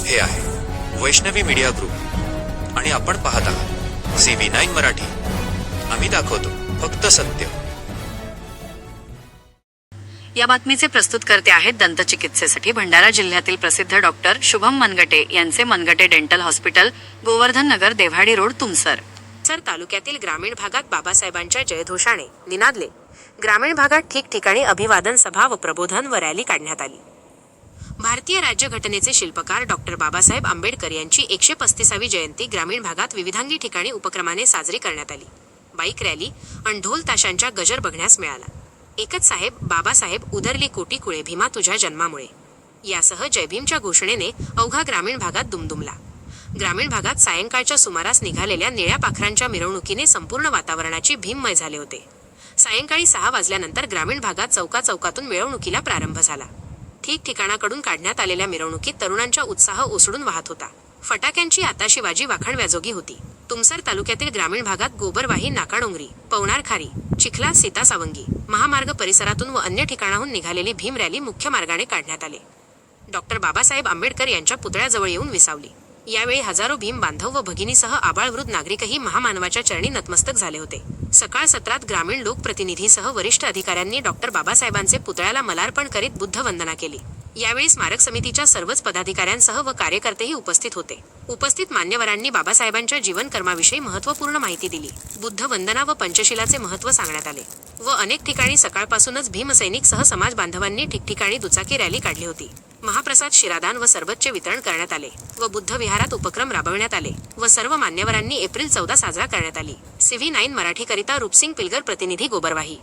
हे आहे Vaishnavi media group आणि आपण पाहत आहात CV9 मराठी. आम्ही दाखवतो फक्त सत्य. या बातमीचे प्रस्तुतकर्ते आहेत दंतचिकित्सेसाठी भंडारा जिल्ह्यातील प्रसिद्ध डॉक्टर शुभम मनगटे यांचे मनगटे डेंटल हॉस्पिटल, गोवर्धन नगर, देव्हाडी रोड, तुमसर. तालुक्यातील ग्रामीण भागात बाबासाहेबांच्या जयघोषाने निनादले. ग्रामीण भागात ठिकठिकाणी अभिवादन सभा व प्रबोधन व रॅली काढण्यात आली. भारतीय राज्यघटनेचे शिल्पकार डॉक्टर बाबासाहेब आंबेडकर यांची 135वी जयंती ग्रामीण भागात विविधांगी ठिकाणी उपक्रमाने साजरी करण्यात आली. बाईक रॅली आणि ढोल ताशांचा गजर बघण्यास मिळाला. एकच साहेब, बाबासाहेब, उदरली कोटी कुळे भीमा तुझ्या जन्मामुळे यासह जय भीमच्या घोषणेने अवघा ग्रामीण भागात दुमदुमला. ग्रामीण भागात सायंकाळच्या सुमारास निघालेल्या निळ्या पाखरांच्या मिरवणुकीने संपूर्ण वातावरणाची भीममय झाले होते. सायंकाळी 6 वाजल्यानंतर ग्रामीण भागात चौकाचौकातून मिरवणुकीला प्रारंभ झाला. ठिकठिकाणाकडून काढण्यात आलेल्या मिरवणुकीत तरुणांचा उत्साह ओसडून वाहत होता. फटाक्यांची आताशिवाजी वाखाणव्याजोगी होती. तुमसर तालुक्यातील ग्रामीण भागात गोबरवाही, नाकाडोंगरी, पवनार खारी, चिखला, सीतासावंगी महामार्ग परिसरातून व अन्य ठिकाणाहून निघालेली भीम रॅली मुख्य मार्गाने काढण्यात आले. डॉक्टर बाबासाहेब आंबेडकर यांच्या पुतळ्याजवळ येऊन विसावली. यावेळी हजारो भीम बांधव व भगिनीसह आबाळवृद्ध नागरिकही महामानवाच्या चरणी नतमस्तक झाले होते. सकाळ सत्रात ग्रामीण लोकप्रतिनिधीसह वरिष्ठ अधिकाऱ्यांनी डॉक्टर बाबासाहेबांचे पुतळ्याला मालार्पण करीत बुद्धवंदना केली. यावेळी स्मारक समितीच्या सर्वच पदाधिकाऱ्यांसह व कार्यकर्तेही उपस्थित होते. उपस्थित मान्यवरांनी बाबासाहेबांच्या जीवनकर्माविषयी महत्त्वपूर्ण माहिती दिली. बुद्धवंदना व पंचशिलाचे महत्त्व सांगण्यात आले व अनेक ठिकाणी सकाळपासूनच भीमसैनिक सह समाज बांधवांनी ठिकठिकाणी दुचाकी रॅली काढली होती. महाप्रसाद, शिरादान व सरबतचे वितरण करण्यात आले व बुद्ध विहारात उपक्रम राबविण्यात आले व सर्व मान्यवरांनी एप्रिल 14 साजरा करण्यात आली. CV9 मराठीकरिता रूपसिंग पिलगर, प्रतिनिधी गोबरवाही.